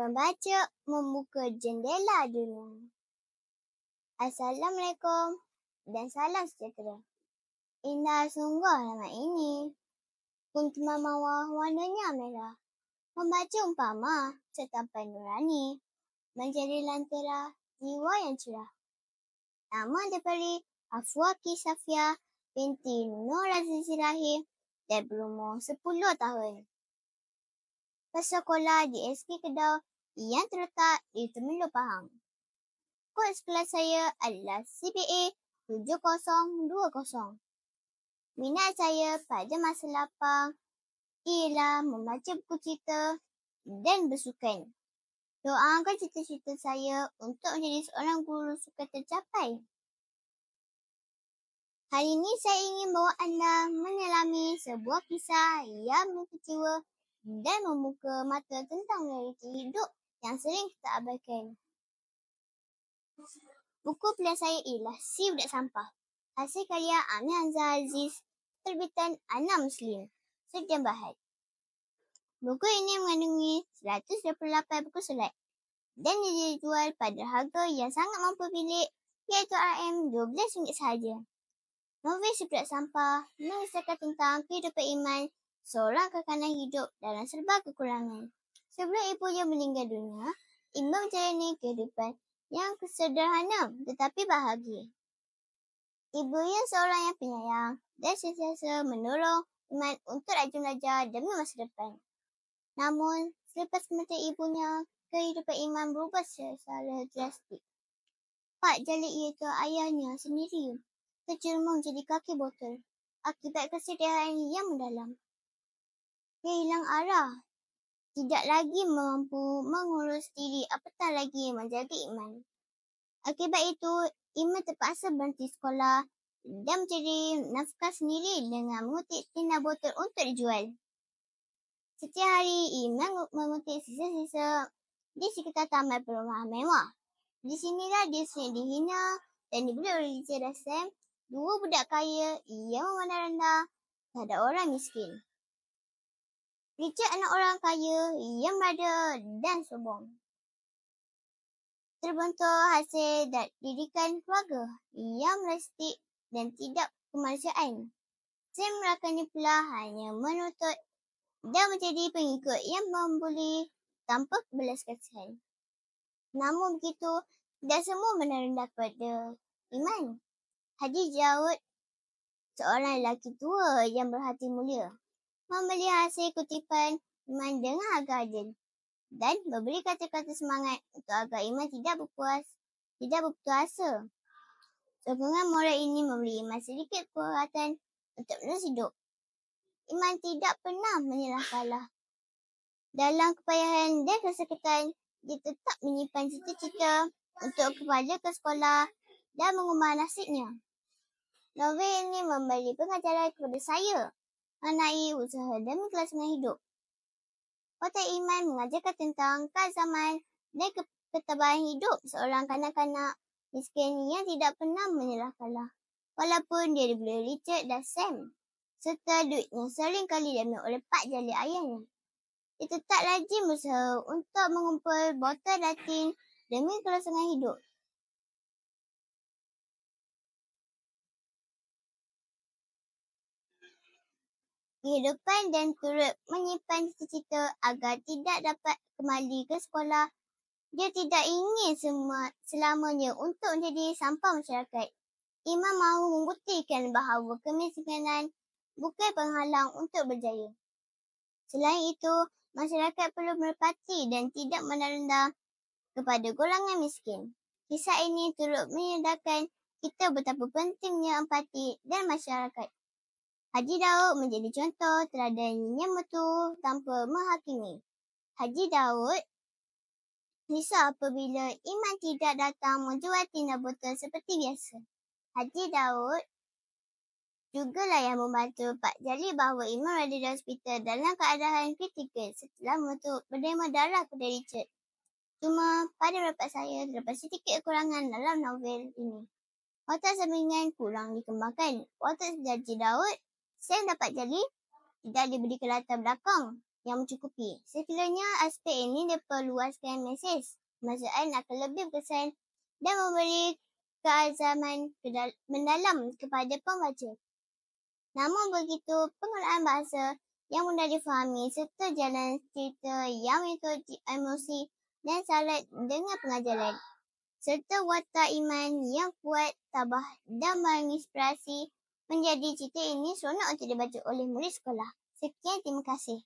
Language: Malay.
Membaca membuka jendela dunia. Assalamualaikum dan salam sejahtera. Indah sungguh nama ini. Kuntuman mawar warnanya merah. Membaca umpama setapan nurani. Menjadi lentera jiwa yang cerah. Nama diberi Afwaki Safia binti Nur Azizi Rahim dan berumur 10 tahun. Bersekolah di SK Kedah yang terletak di Temerloh Pahang. Kod sekolah saya adalah CPA 7020. Minat saya pada masa lapang ialah membaca buku cerita dan bersukan. Doakan cita-cita saya untuk menjadi seorang guru sukan tercapai. Hari ini saya ingin bawa anda menyelami sebuah kisah yang mengecewa dan membuka mata tentang realiti hidup yang sering kita abaikan. Buku pilihan saya ialah Si Budak Sampah, hasil karya Amir Hamzah Aziz, terbitan Ana Muslim, Sdn Bhd. Buku ini mengandungi 128 buku surat dan dijual pada harga yang sangat mampu bilik, iaitu RM12 sahaja. Novel Si Budak Sampah mengisahkan tentang kehidupan Iman, seorang kekanan hidup dalam serba kekurangan. Sebelum ibunya meninggal dunia, Iman menjalani kehidupan yang sederhana tetapi bahagia. Ibunya seorang yang penyayang dan sentiasa menolong Iman untuk rajin belajar demi masa depan. Namun, selepas kematian ibunya, kehidupan Iman berubah secara drastik. Pak Jalil iaitu ayahnya sendiri terjerumus menjadi kaki botol akibat kesedihan yang mendalam. Dia hilang arah, tidak lagi mampu mengurus diri, apatah lagi menjaga Iman. Akibat itu, Iman terpaksa berhenti sekolah dan mencari nafkah sendiri dengan mengutip tina botol untuk dijual. Setiap hari, Iman mengutip sisa-sisa di sekitar taman perumahan mewah. Di sinilah dia sering dihina dan dibuli oleh Richard dan Sam, dua budak kaya yang memandang rendah terhadap orang miskin. Richard anak orang kaya yang berada dan sombong. Terbentuk hasil didikan keluarga yang merestik dan tidak kemanusiaan. Sam merakannya pula hanya menuntut dan menjadi pengikut yang membuli tanpa belas kasihan. Namun begitu, tidak semua rendah kepada Iman. Haji Daud, seorang lelaki tua yang berhati mulia, membeli hasil kutipan Iman dengan harga adil dan memberi kata-kata semangat untuk agar Iman tidak berputus asa. Sokongan moral ini memberi Iman sedikit kekuatan untuk menerus hidup. Iman tidak pernah menyerah kalah. Dalam kepayahan dan kesakitan, dia tetap menyimpan cita-cita untuk kembali ke sekolah dan mengubah nasibnya. Novel ini memberi pengajaran kepada saya mengenai usaha demi kelangsungan hidup. Watak Iman mengajarkan tentang keazaman dan ketabahan hidup seorang kanak-kanak miskin yang tidak pernah menyerah kalah. Walaupun dia dibeli Richard dan Sam, serta duitnya sering kali diambil oleh Pak Jalil ayahnya. Dia tetap rajin berusaha untuk mengumpul botol datin demi kelangsungan hidup. Kehidupan dan turut menyimpan cita-cita agar tidak dapat kembali ke sekolah. Dia tidak ingin selamanya untuk menjadi sampah masyarakat. Iman mahu membuktikan bahawa kemiskinan bukan penghalang untuk berjaya. Selain itu, masyarakat perlu merepati dan tidak merendah kepada golongan miskin. Kisah ini turut menyadarkan kita betapa pentingnya empati dan masyarakat. Haji Daud menjadi contoh teladan yang betul tanpa menghakimi. Haji Daud risau apabila Iman tidak datang menjual tina botol seperti biasa. Haji Daud jugalah yang membantu Pak Jalil bahawa Iman berada di hospital dalam keadaan kritikal setelah menerima darah pada Richard. Cuma pada pendapat saya terdapat sedikit kekurangan dalam novel ini. Watak sampingan kurang dikembangkan. Watak Haji Daud, Sam dan Pak Jalil tidak diberikan latar belakang yang mencukupi. Sekiranya aspek ini diperluaskan mesej, kemaksudaan akan lebih berkesan dan memberi keazaman mendalam kepada pembaca. Namun begitu, penggunaan bahasa yang mudah difahami serta jalan cerita yang mengikut emosi dan syarat dengan pengajaran, serta watak iman yang kuat, tabah dan menginspirasi menjadi cerita ini seronok untuk dibaca oleh murid sekolah. Sekian, terima kasih.